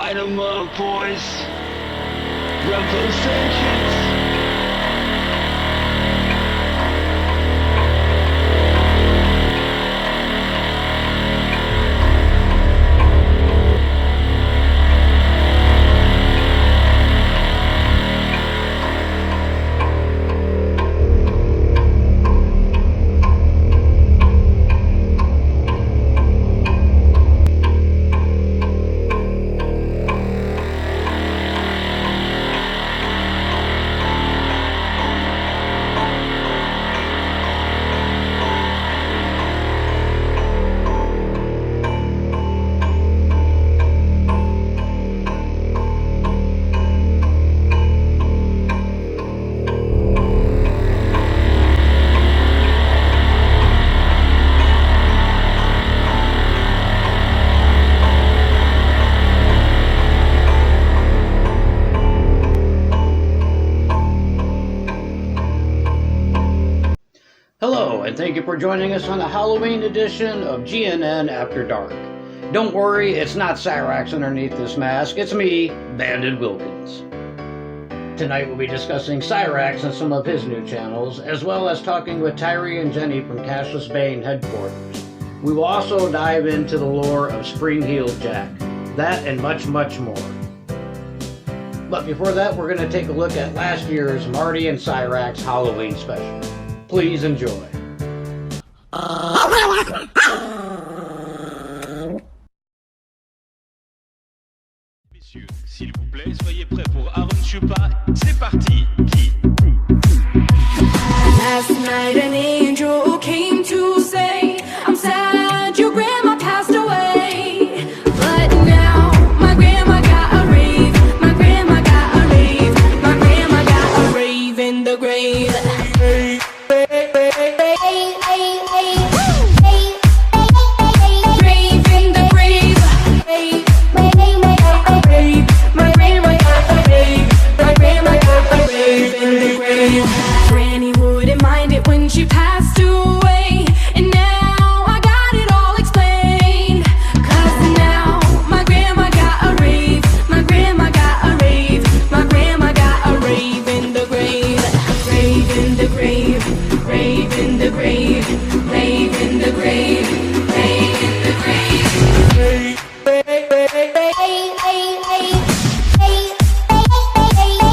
Light 'em up, boys. Rub those sanctions. Hello, and thank you for joining us on the Halloween edition of GNN After Dark. Don't worry, it's not Cyrax underneath this mask, it's me, Bandit Wilkins. Tonight we'll be discussing Cyrax and some of his new channels, as well as talking with Tyree and Jenny from Cashless Bane headquarters. We will also dive into the lore of Spring-Heeled Jack, that and much, much more. But before that, we're going to take a look at last year's Marty and Cyrax Halloween Special. Please enjoy. Messieurs, s'il vous plaît, soyez prêts pour Aaron Chupa. C'est parti. Last night an angel came to say, I'm sad your grandma passed away. But now my grandma got a rave. My grandma got a rave. My grandma got a rave in the grave. Granny wouldn't mind it when she passed away, and now I got it all explained. 'Cause now my grandma got a rave. My grandma got a rave. My grandma got a rave in the grave. Rave in the grave. Rave in the grave. Rave in the grave. Rave in the grave.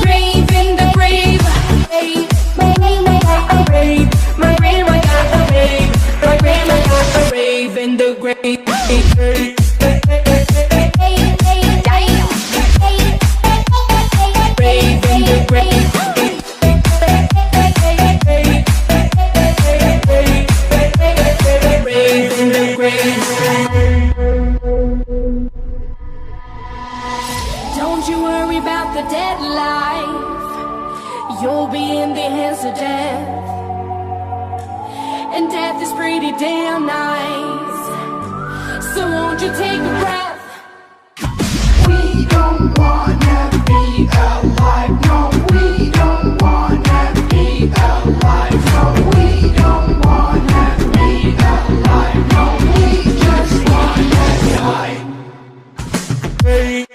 Rave in the grave. My grandma got a rave. My grandma got a rave in the grave. Rave in the grave. Rave in the grave. Don't you worry about the dead life. You'll be in the hands of death. And death is pretty damn nice. So won't you take a breath? We don't wanna be alive. No, we don't wanna be alive. No, we don't wanna be alive. No, we just wanna die. Rave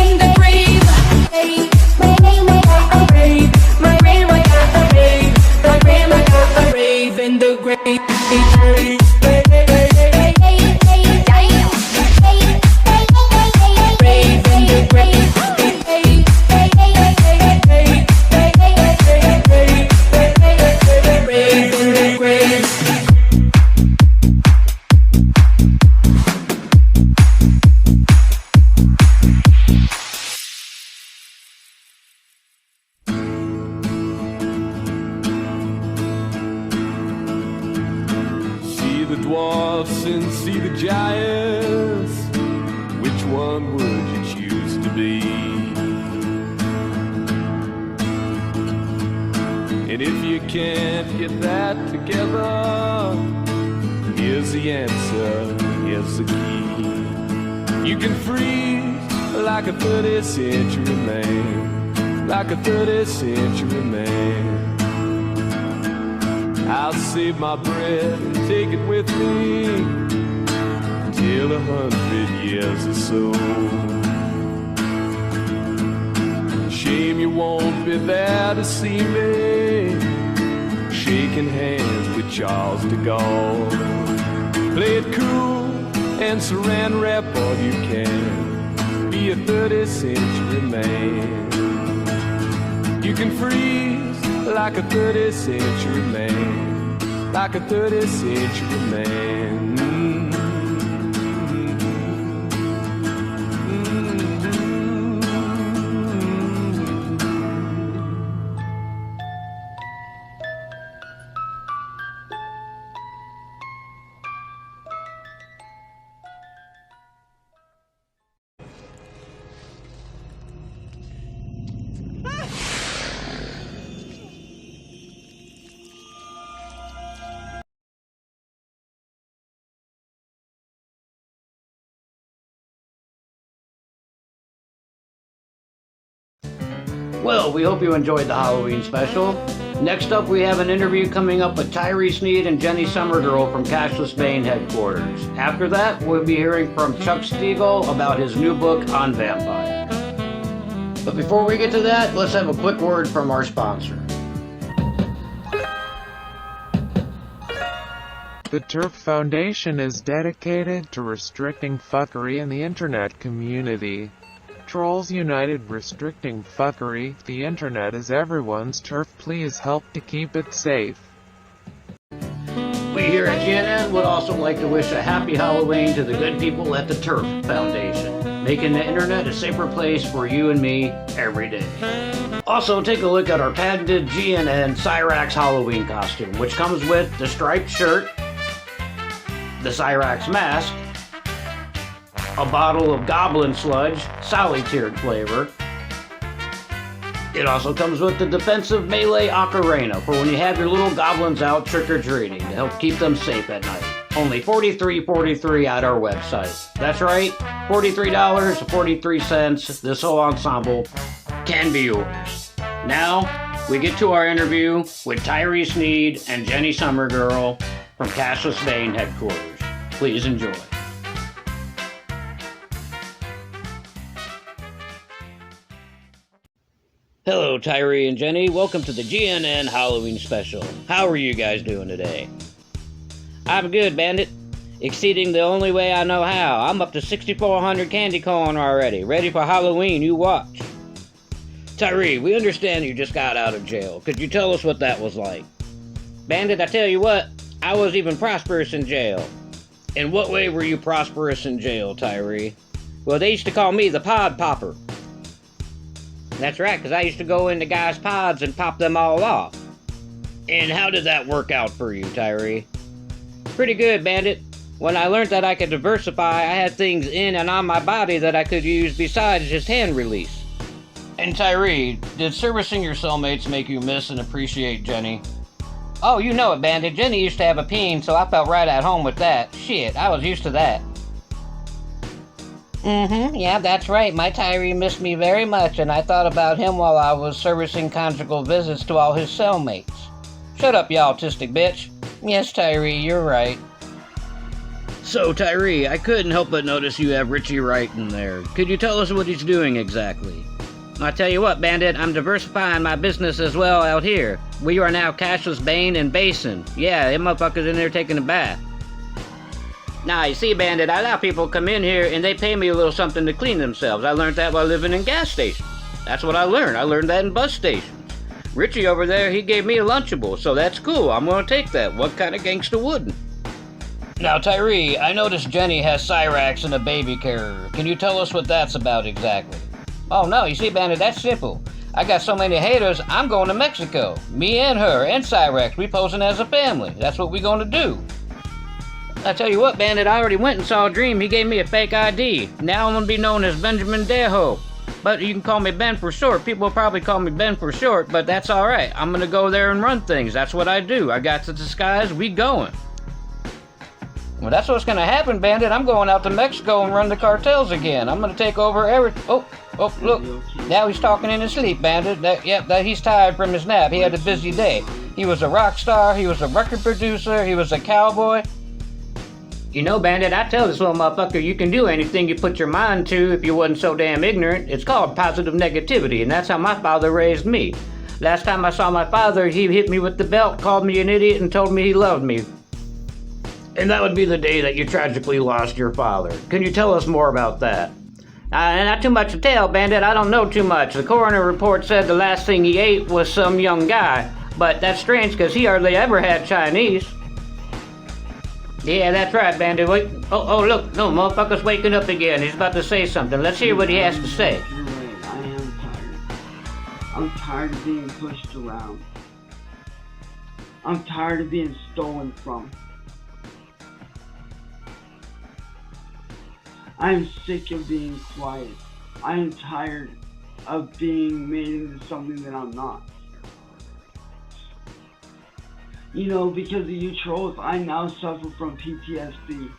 in the grave. My grandma got a rave. My grandma got a rave in the grave. Rave in the grave. Rave in the grave. See the dwarfs and see the giants. Which one would you choose to be? And if you can't get that together, here's the answer, here's the key. You can freeze like a 30th century man, like a 30th century man. I'll save my breath and take it with me till 100 years or so. Shame you won't be there to see me shaking hands with Charles de Gaulle. Play it cool and saran wrap all you can. Be a 30th century man. You can freeze like a 30th century man, like a 30th century man. Well, we hope you enjoyed the Halloween special. Next up, we have an interview coming up with Tyree Sneed and Jenny Summergirl from Cashless Bane headquarters. After that, we'll be hearing from Chuck Stiegel about his new book on vampires. But before we get to that, let's have a quick word from our sponsor. The Turf Foundation is dedicated to restricting fuckery in the internet community. Trolls United restricting fuckery. The internet is everyone's turf. Please help to keep it safe. We here at GNN would also like to wish a happy Halloween to the good people at the Turf Foundation, making the internet a safer place for you and me every day. Also, take a look at our patented GNN Cyrax Halloween costume, which comes with the striped shirt, the Cyrax mask, a bottle of Goblin Sludge, solitiered flavor. It also comes with the defensive melee ocarina for when you have your little goblins out trick-or-treating to help keep them safe at night. Only $43.43 at our website. That's right, $43.43. This whole ensemble can be yours. Now, we get to our interview with Tyree Sneed and Jenny Summergirl from Cashless Bane headquarters. Please enjoy. Hello, Tyree and Jenny. Welcome to the GNN Halloween Special. How are you guys doing today? I'm good, Bandit. Exceeding the only way I know how. I'm up to 6,400 candy corn already. Ready for Halloween, you watch. Tyree, we understand you just got out of jail. Could you tell us what that was like? Bandit, I tell you what, I was even prosperous in jail. In what way were you prosperous in jail, Tyree? Well, they used to call me the Pod Popper. That's right, because I used to go into guys' pods and pop them all off. And how did that work out for you, Tyree? Pretty good, Bandit. When I learned that I could diversify, I had things in and on my body that I could use besides just hand release. And Tyree, did servicing your cellmates make you miss and appreciate Jenny? Oh, you know it, Bandit. Jenny used to have a peen, so I felt right at home with that. Shit, I was used to that. Yeah, that's right. My Tyree missed me very much, and I thought about him while I was servicing conjugal visits to all his cellmates. Shut up, you autistic bitch. Yes, Tyree, you're right. So, Tyree, I couldn't help but notice you have Richie Wright in there. Could you tell us what he's doing exactly? I tell you what, Bandit, I'm diversifying my business as well out here. We are now Cashless Bane and Basin. Yeah, them motherfuckers in there taking a bath. Now, you see, Bandit, I allow people to come in here and they pay me a little something to clean themselves. I learned that while living in gas stations. That's what I learned. I learned that in bus stations. Richie over there, he gave me a Lunchable, so that's cool. I'm gonna take that. What kind of gangsta wouldn't? Now, Tyree, I noticed Jenny has Cyrax and a baby carrier. Can you tell us what that's about exactly? Oh, no, you see, Bandit, that's simple. I got so many haters, I'm going to Mexico. Me and her and Cyrax, we posing as a family. That's what we gonna do. I tell you what, Bandit, I already went and saw Dream. He gave me a fake ID. Now I'm gonna be known as Benjamin Dejo. But you can call me Ben for short. People will probably call me Ben for short, but that's alright. I'm gonna go there and run things. That's what I do. I got the disguise. We going. Well, that's what's gonna happen, Bandit. I'm going out to Mexico and run the cartels again. I'm gonna take over every... Oh, look. Now he's talking in his sleep, Bandit. He's tired from his nap. He had a busy day. He was a rock star, he was a record producer, he was a cowboy. You know, Bandit, I tell this little motherfucker you can do anything you put your mind to if you wasn't so damn ignorant. It's called positive negativity, and that's how my father raised me. Last time I saw my father, he hit me with the belt, called me an idiot, and told me he loved me. And that would be the day that you tragically lost your father. Can you tell us more about that? Not too much to tell, Bandit. I don't know too much. The coroner report said the last thing he ate was some young guy. But that's strange because he hardly ever had Chinese. Yeah, that's right, Bandit. Wait. Oh, look. No, motherfucker's waking up again. He's about to say something. Let's hear what he has to say. You're right. I am tired. I'm tired of being pushed around. I'm tired of being stolen from. I am sick of being quiet. I am tired of being made into something that I'm not. You know, because of you trolls, I now suffer from PTSD.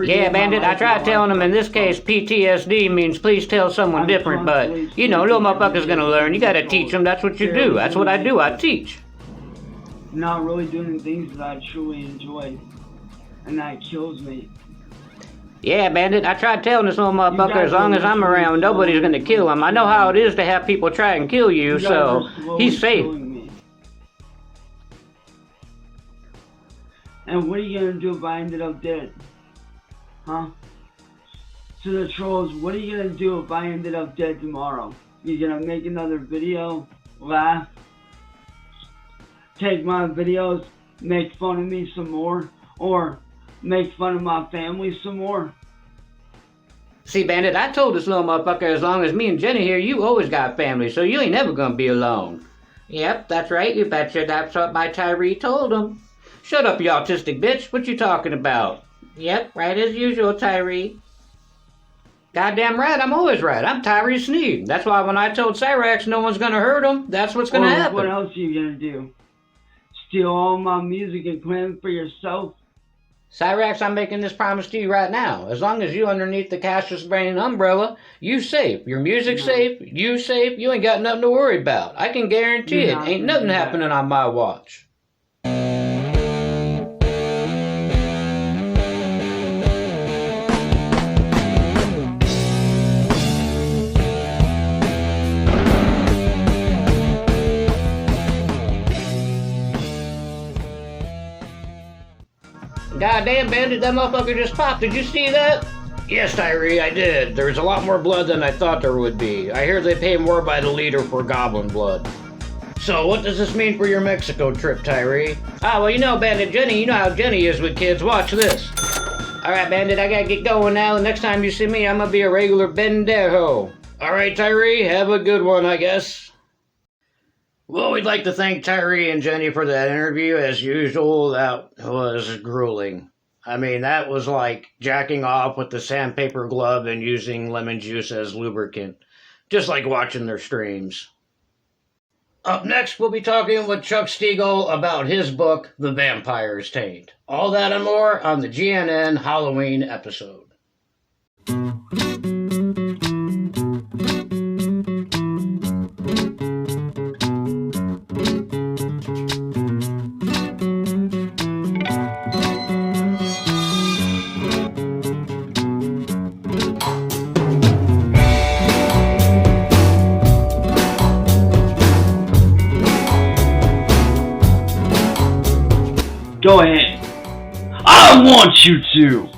Yeah, Bandit, I tried telling him in this case PTSD means please tell someone different, but, you know, little motherfucker's gonna learn. You gotta teach him. That's what you do. That's what I do. I teach. Not really doing things that I truly enjoy. And that kills me. Yeah, Bandit, I tried telling this little motherfucker as long as I'm around, nobody's gonna kill him. I know how it is to have people try and kill you, so he's safe. And what are you gonna do if I ended up dead? Huh? To the trolls, what are you gonna do if I ended up dead tomorrow? You gonna make another video, laugh, take my videos, make fun of me some more, or make fun of my family some more? See, Bandit, I told this little motherfucker as long as me and Jenny here, you always got family, so you ain't never gonna be alone. Yep, that's right, you betcha. That's what my Tyree told him. Shut up, you autistic bitch. What you talking about? Yep, right as usual, Tyree. Goddamn right, I'm always right. I'm Tyree Sneed. That's why when I told Cyrax no one's gonna hurt him, that's what's gonna happen. What else are you gonna do? Steal all my music and claim it for yourself? Cyrax, I'm making this promise to you right now. As long as you underneath the Cassius Brain umbrella, you safe. Your music's safe, you safe, you ain't got nothing to worry about. I can guarantee it. Ain't nothing happening on my watch. Goddamn, Bandit, that motherfucker just popped. Did you see that? Yes, Tyree, I did. There's a lot more blood than I thought there would be. I hear they pay more by the liter for goblin blood. So, what does this mean for your Mexico trip, Tyree? Ah, well, you know, Bandit Jenny, you know how Jenny is with kids. Watch this. Alright, Bandit, I gotta get going now. The next time you see me, I'm gonna be a regular bendejo. Alright, Tyree, have a good one, I guess. Well, we'd like to thank Tyree and Jenny for that interview. As usual, that was grueling. I mean, that was like jacking off with the sandpaper glove and using lemon juice as lubricant. Just like watching their streams. Up next, we'll be talking with Chuck Stiegel about his book, The Vampire's Taint. All that and more on the GNN Halloween episode. Go ahead. I want you to!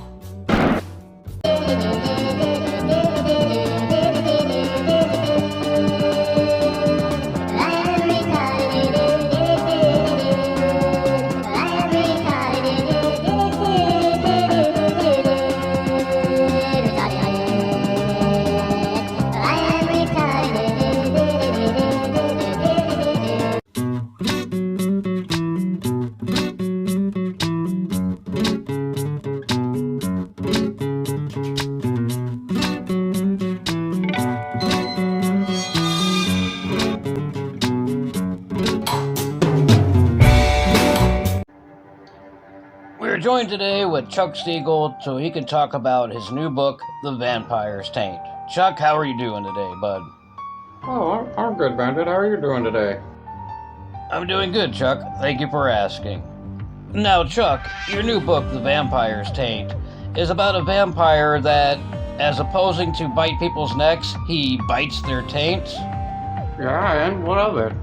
joined today with Chuck Stiegel so he can talk about his new book, The Vampire's Taint. Chuck, how are you doing today, bud? Oh, I'm good, Bandit. How are you doing today? I'm doing good, Chuck. Thank you for asking. Now, Chuck, your new book, The Vampire's Taint, is about a vampire that, as opposing to bite people's necks, he bites their taints. Yeah, and what of it?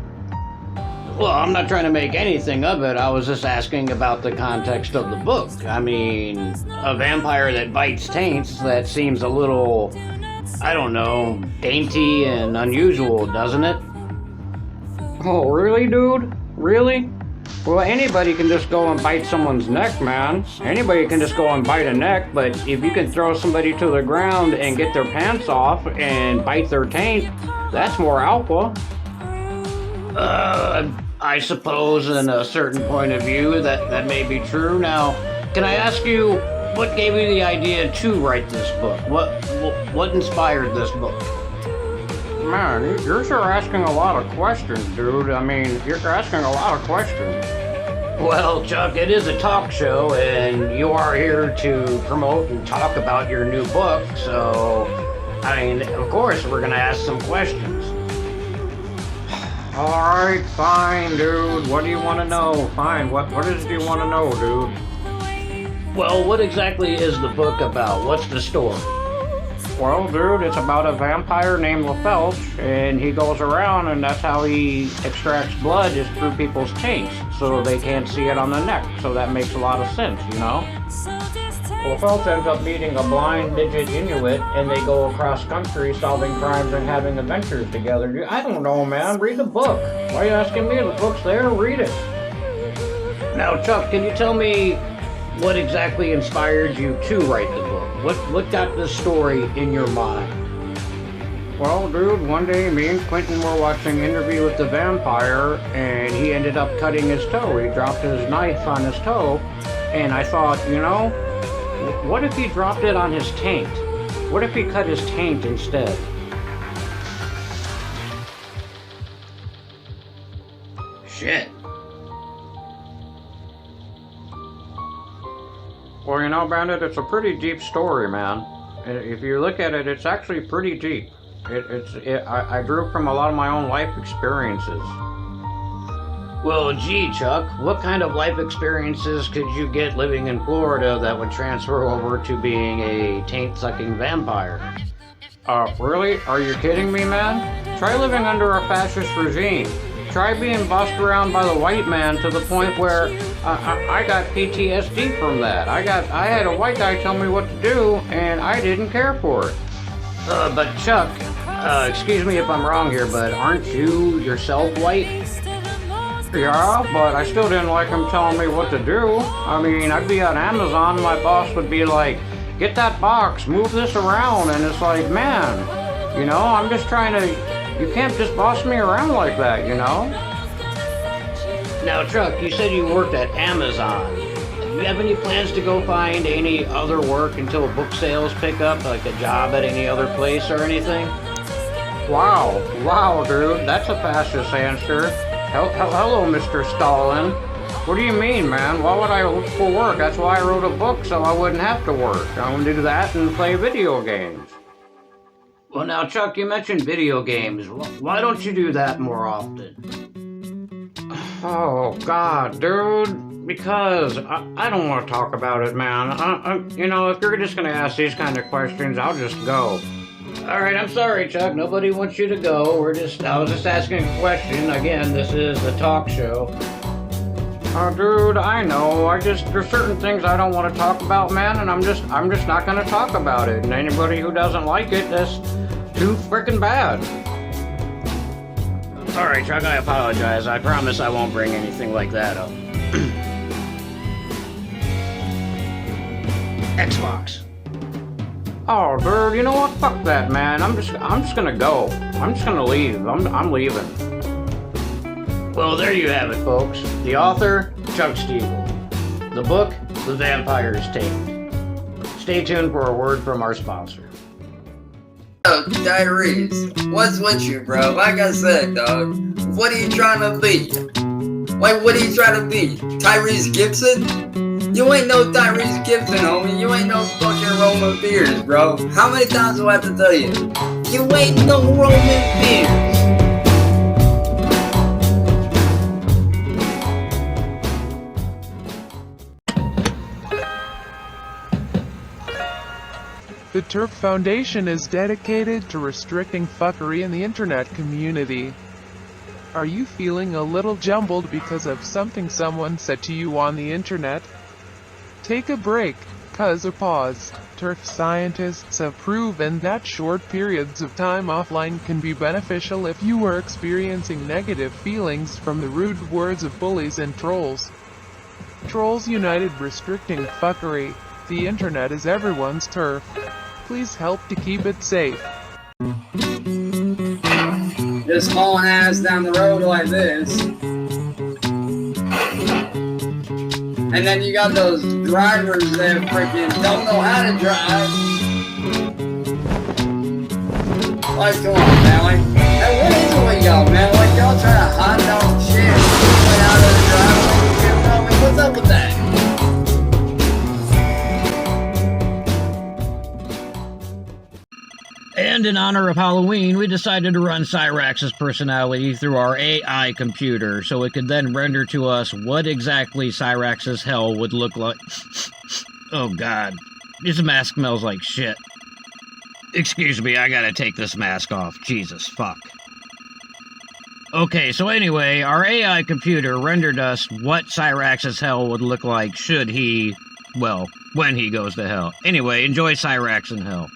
Well, I'm not trying to make anything of it. I was just asking about the context of the book. I mean, a vampire that bites taints, that seems a little, I don't know, dainty and unusual, doesn't it? Oh, really, dude? Really? Well, anybody can just go and bite someone's neck, man. Anybody can just go and bite a neck, but if you can throw somebody to the ground and get their pants off and bite their taint, that's more alpha. I suppose in a certain point of view that may be true. Now, can I ask you, what gave you the idea to write this book? What inspired this book? Man, you're sure asking a lot of questions, dude. I mean, you're asking a lot of questions. Well, Chuck, it is a talk show, and you are here to promote and talk about your new book, so, I mean, of course, we're gonna ask some questions. Alright, fine, dude. What do you want to know? Fine, what is it you want to know, dude? Well, what exactly is the book about? What's the story? Well, dude, it's about a vampire named LaFelch, and he goes around, and that's how he extracts blood, is through people's taints, so they can't see it on the neck, so that makes a lot of sense, you know? LaFelch ends up meeting a blind midget Inuit, and they go across country solving crimes and having adventures together. I don't know, man. Read the book. Why are you asking me? The book's there. Read it. Now, Chuck, can you tell me what exactly inspired you to write the book? What got this story in your mind? Well, dude, one day me and Quentin were watching Interview with the Vampire, and he ended up cutting his toe. He dropped his knife on his toe, and I thought, you know, what if he dropped it on his taint? What if he cut his taint instead? Shit. Well, you know, Bandit, it's a pretty deep story, man. If you look at it, it's actually pretty deep. I grew from a lot of my own life experiences. Well, gee, Chuck, what kind of life experiences could you get living in Florida that would transfer over to being a taint-sucking vampire? Really? Are you kidding me, man? Try living under a fascist regime. Try being bossed around by the white man to the point where I got PTSD from that. I had a white guy tell me what to do, and I didn't care for it. But Chuck, excuse me if I'm wrong here, but aren't you yourself white? Yeah, but I still didn't like him telling me what to do. I mean, I'd be on Amazon, my boss would be like, get that box, move this around, and it's like, man, you know, I'm just trying to, you can't just boss me around like that, you know? Now, Chuck, you said you worked at Amazon. Do you have any plans to go find any other work until book sales pick up, like a job at any other place or anything? Wow, dude, that's a fascist answer. Hello, Mr. Stalin. What do you mean, man? Why would I look for work? That's why I wrote a book, so I wouldn't have to work. I would do that and play video games. Well, now, Chuck, you mentioned video games. Why don't you do that more often? Oh, God, dude. Because I don't want to talk about it, man. You know, if you're just going to ask these kind of questions, I'll just go. All right, I'm sorry, Chuck. Nobody wants you to go. I was just asking a question. Again, this is a talk show. Oh, dude, I know. There's certain things I don't want to talk about, man, and I'm just not going to talk about it. And anybody who doesn't like it, that's too frickin' bad. All right, Chuck, I apologize. I promise I won't bring anything like that up. Xbox. Oh, dude, you know what? Fuck that, man. I'm just gonna go. I'm just gonna leave. I'm leaving. Well, there you have it, folks. The author, Chuck Stiegel. The book, The Vampire's Taint. Stay tuned for a word from our sponsor. Tyrese, what's with you, bro? Like I said, dog, what are you trying to be? Like, what are you trying to be? Tyrese Gibson? You ain't no Tyrese Gibson, homie. You ain't no fucking Roman Beers, bro. How many times do I have to tell you? You ain't no Roman Beers. The Turf Foundation is dedicated to restricting fuckery in the internet community. Are you feeling a little jumbled because of something someone said to you on the internet? Take a break, cause a pause. Turf scientists have proven that short periods of time offline can be beneficial if you are experiencing negative feelings from the rude words of bullies and trolls. Trolls United restricting fuckery. The internet is everyone's turf. Please help to keep it safe. Just hauling ass down the road like this. And then you got those drivers that freaking don't know how to drive. Like, come on, man. Like, hey, what is it with y'all, man? Like, y'all trying to hot dog shit right out of the driveway. You know, like, what's up with that? And in honor of Halloween, we decided to run Cyrax's personality through our AI computer so it could then render to us what exactly Cyrax's hell would look like. Oh god, this mask smells like shit. Excuse me, I gotta take this mask off. Jesus, fuck. Okay, so anyway, our AI computer rendered us what Cyrax's hell would look like should he, well, when he goes to hell. Anyway, enjoy Cyrax in hell.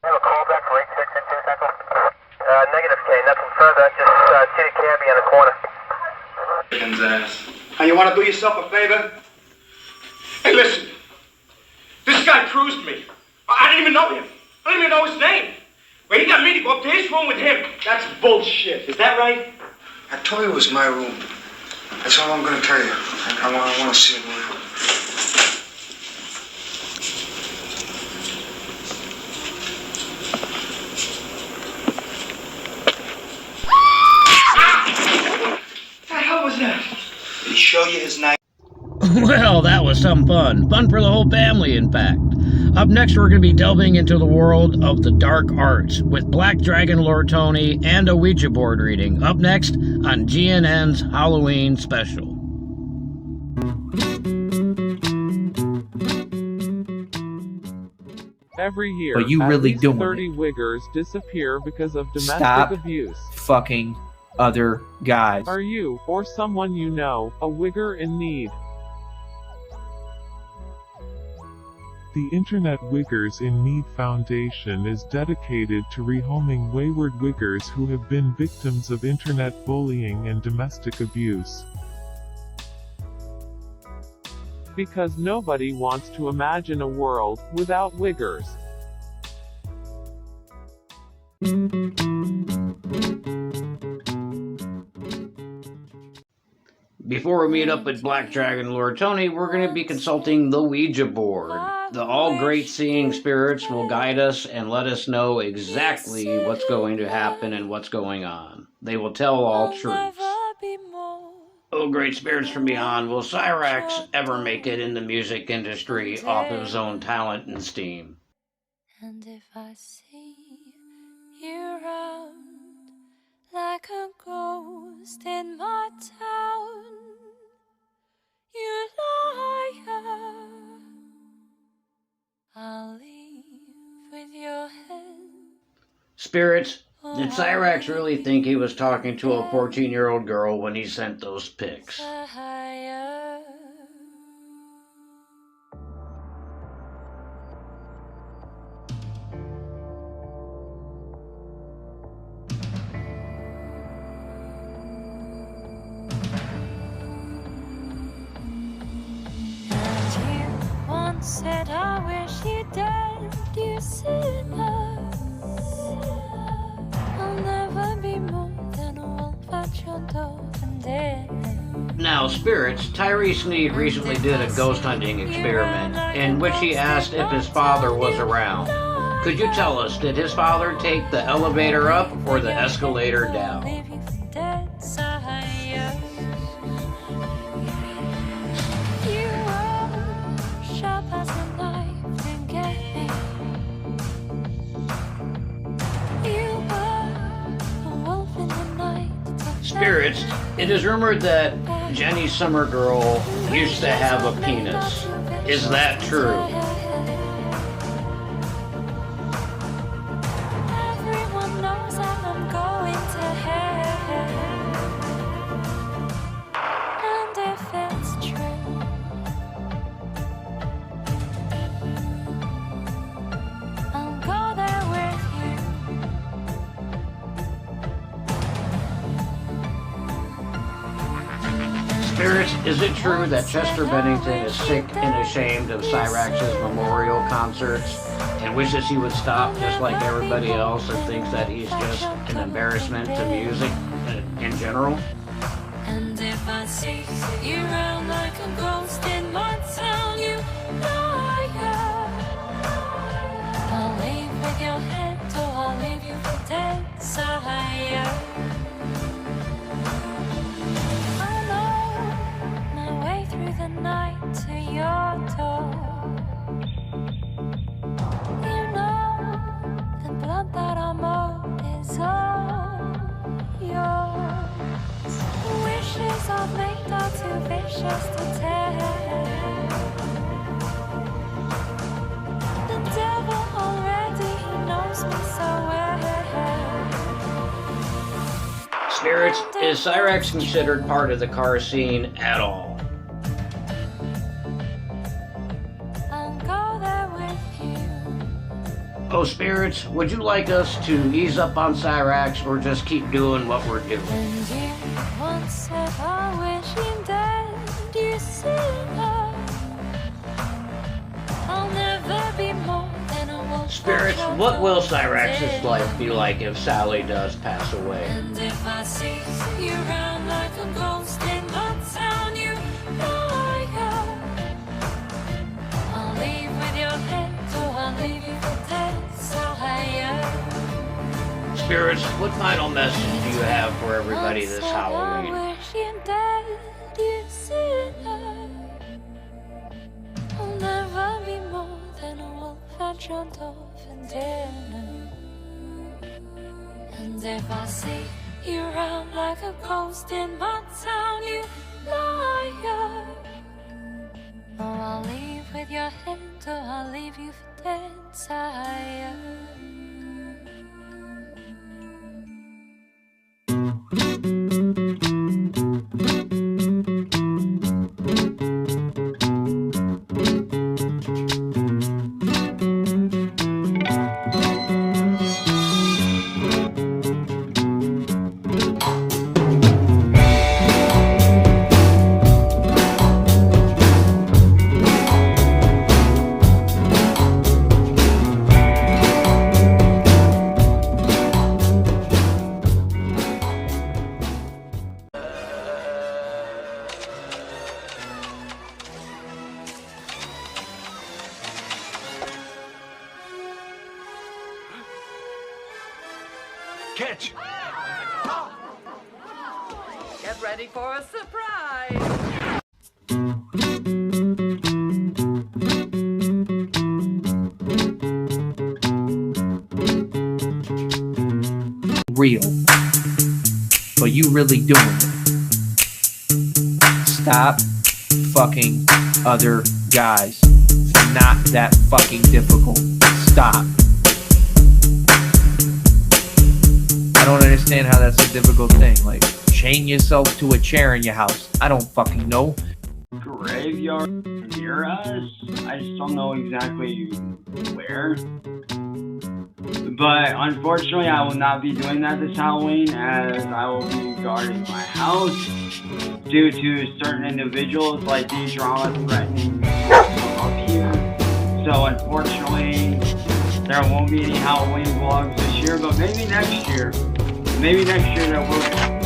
Have a call back for 86 and 2 Central. Negative K, nothing further. Just see the cabbie in the corner. And you want to do yourself a favor? Hey, listen. This guy cruised me. I didn't even know him. I didn't even know his name. Well, he got me to go up to his room with him. That's bullshit. Is that right? I told you it was my room. That's all I'm going to tell you. I want to see it now. Did he show you his knife? Well, that was some fun. Fun for the whole family, in fact. Up next, we're going to be delving into the world of the dark arts with Black Dragon Lord Tony and a Ouija board reading. Up next on GNN's Halloween Special. Every year, But you at really least doing 30 wiggers disappear because of domestic Stop abuse. fucking other guys. Are you, or someone you know, a wigger in need? The Internet Wiggers in Need Foundation is dedicated to rehoming wayward wiggers who have been victims of internet bullying and domestic abuse. Because nobody wants to imagine a world without wiggers. Before we meet up with Black Dragon Lord Tony, we're going to be consulting the Ouija board. The all great seeing spirits will guide us and let us know exactly what's going to happen and what's going on. They will tell all truths. Oh, great spirits from beyond, will Cyrax ever make it in the music industry off of his own talent and steam? And if I see you around like a ghost in my town, you liar, I'll leave with your head. Spirits, did Cyrax really think he was talking to a 14-year-old girl when he sent those pics? Said I wish you dead, you sinner. I'll never be more than a wolf at your door and dead. Now, spirits, Tyrese Sneed recently did a ghost hunting experiment in which he asked if his father was around. Could you tell us, did his father take the elevator up or the escalator down? Spirits, it is rumored that Jenny Summer Girl used to have a penis. Is that true? Everyone knows that I'm going to hell. And if it's true, I'll go there with you. Spirits, is it true that Chester Bennington is sick and ashamed of Cyrax's memorial concerts and wishes he would stop just like everybody else, or thinks that he's just an embarrassment to music in general? And if I see you around like a ghost in my town, you liar. I'll leave with your head, or I'll leave you for dead, sire. I know my way through the night to your door. You know the blood that I'm owed is all yours. Wishes I've made are too vicious to tear. The devil already, he knows me so well. Spirits, is Cyrax considered part of the car scene at all? I'll go there with you. Oh, Spirits, would you like us to ease up on Cyrax or just keep doing what we're doing? And you once said I wish him dead. You said I'll never be more than a wolf. Spirits, what will Cyrax's life be like if Sally does pass away? And if I see you around like a ghost in my town, you liar. I'll leave with your head, or I'll leave you for dead, sire. Spirits, what final message do you have for everybody this Halloween? I wish you dead, you sinner. I'll never be more than a wolf I jumped off in dinner. And if I see you around like a ghost in my town, you liar. Oh, I'll leave with your head, or I'll leave you for dead, sire. Catch! Get ready for a surprise! Real. But you really doing it. Stop fucking other guys. It's not that fucking difficult. Stop. I don't understand how that's a difficult thing. Like, chain yourself to a chair in your house. I don't fucking know. Graveyard near us? I just don't know exactly where. But unfortunately, I will not be doing that this Halloween, as I will be guarding my house due to certain individuals like these drama threatening up here. So unfortunately, there won't be any Halloween vlogs this year, but maybe next year. Maybe next year there will be.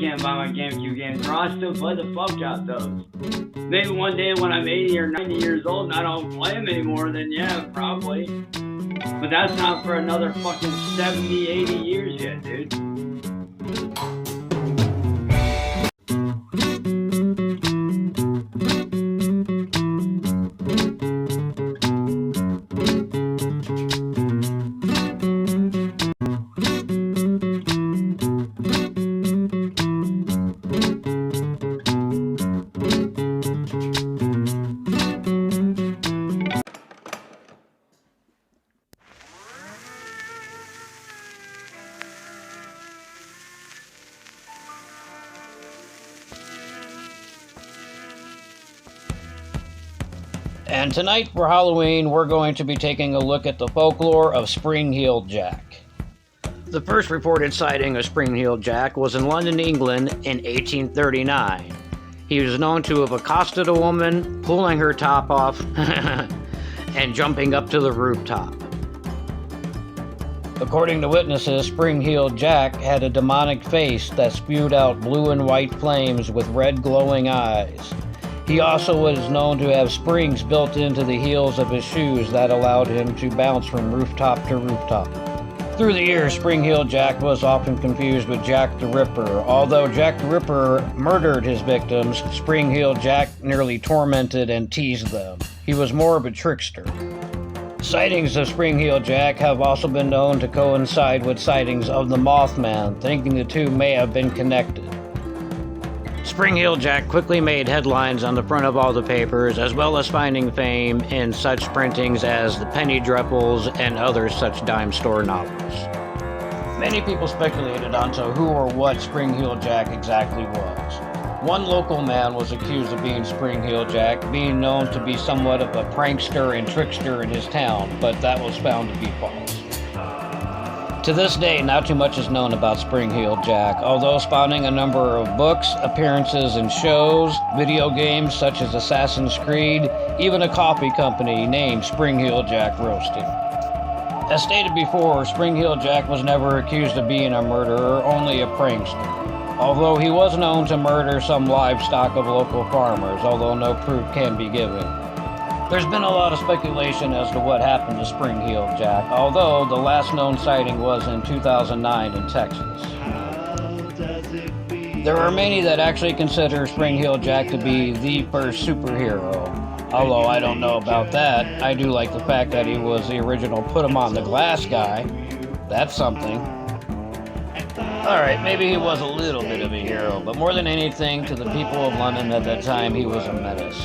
can't buy my GameCube games, bro. I still play the fuck out those. Maybe one day when I'm 80 or 90 years old and I don't play them anymore, then yeah, probably. But that's not for another fucking 70, 80 years yet, dude. And tonight for Halloween, we're going to be taking a look at the folklore of Spring-Heeled Jack. The first reported sighting of Spring-Heeled Jack was in London, England in 1839. He was known to have accosted a woman, pulling her top off, and jumping up to the rooftop. According to witnesses, Spring-Heeled Jack had a demonic face that spewed out blue and white flames with red glowing eyes. He also was known to have springs built into the heels of his shoes that allowed him to bounce from rooftop to rooftop. Through the years, Spring-Heeled Jack was often confused with Jack the Ripper. Although Jack the Ripper murdered his victims, Spring-Heeled Jack nearly tormented and teased them. He was more of a trickster. Sightings of Spring-Heeled Jack have also been known to coincide with sightings of the Mothman, thinking the two may have been connected. Spring-Heeled Jack quickly made headlines on the front of all the papers, as well as finding fame in such printings as the Penny Dreadfuls and other such dime store novels. Many people speculated onto who or what Spring-Heeled Jack exactly was. One local man was accused of being Spring-Heeled Jack, being known to be somewhat of a prankster and trickster in his town, but that was found to be false. To this day, not too much is known about Spring-Heeled Jack, although spawning a number of books, appearances in shows, video games such as Assassin's Creed, even a coffee company named Spring-Heeled Jack Roasted. As stated before, Spring-Heeled Jack was never accused of being a murderer, only a prankster. Although he was known to murder some livestock of local farmers, although no proof can be given. There's been a lot of speculation as to what happened to Spring-Heeled Jack, although the last known sighting was in 2009 in Texas. There are many that actually consider Spring-Heeled Jack to be the first superhero. Although I don't know about that, I do like the fact that he was the original Put 'em on the Glass guy. That's something. Alright, maybe he was a little bit of a hero, but more than anything, to the people of London at that time, he was a menace.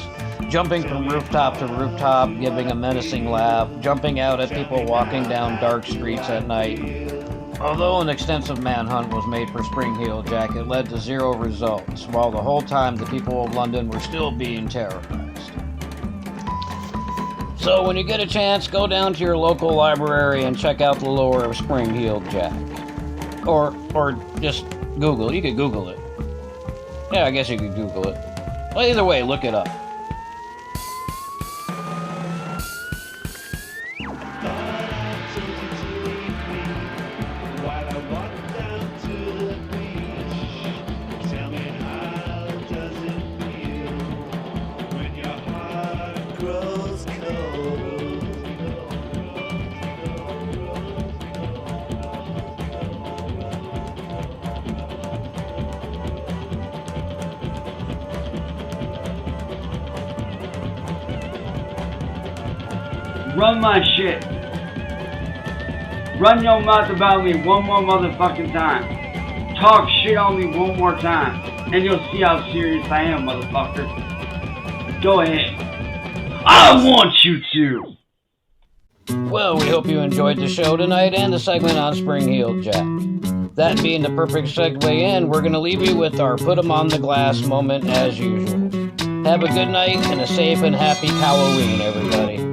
Jumping from rooftop to rooftop, giving a menacing laugh, jumping out at people walking down dark streets at night. Although an extensive manhunt was made for Spring-Heeled Jack, it led to zero results, while the whole time the people of London were still being terrorized. So when you get a chance, go down to your local library and check out the lore of Spring-Heeled Jack. Or just Google. You could Google it. Yeah, I guess you could Google it. Well, either way, look it up. Run my shit. Run your mouth about me one more motherfucking time. Talk shit on me one more time. And you'll see how serious I am, motherfucker. Go ahead. I want you to. Well, we hope you enjoyed the show tonight and the segment on Spring-Heeled Jack. That being the perfect segue in, we're going to leave you with our Put 'em on the Glass moment as usual. Have a good night and a safe and happy Halloween, everybody.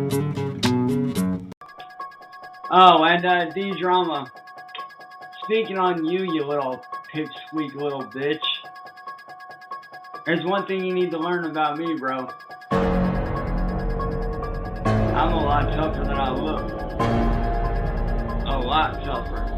Oh, and D-Drama, speaking on you, you little pipsqueak little bitch, there's one thing you need to learn about me, bro. I'm a lot tougher than I look. A lot tougher.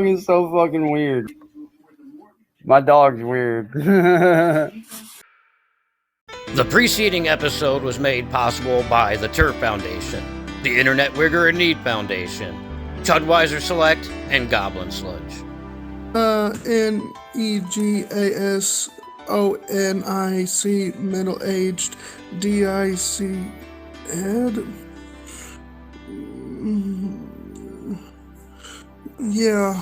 It's so fucking weird. My dog's weird. The preceding episode was made possible by the Turf Foundation, the Internet Wigger in Need Foundation, Chudweiser Select, and Goblin Sludge. NEGASONIC, middle-aged, DIC, head. Yeah.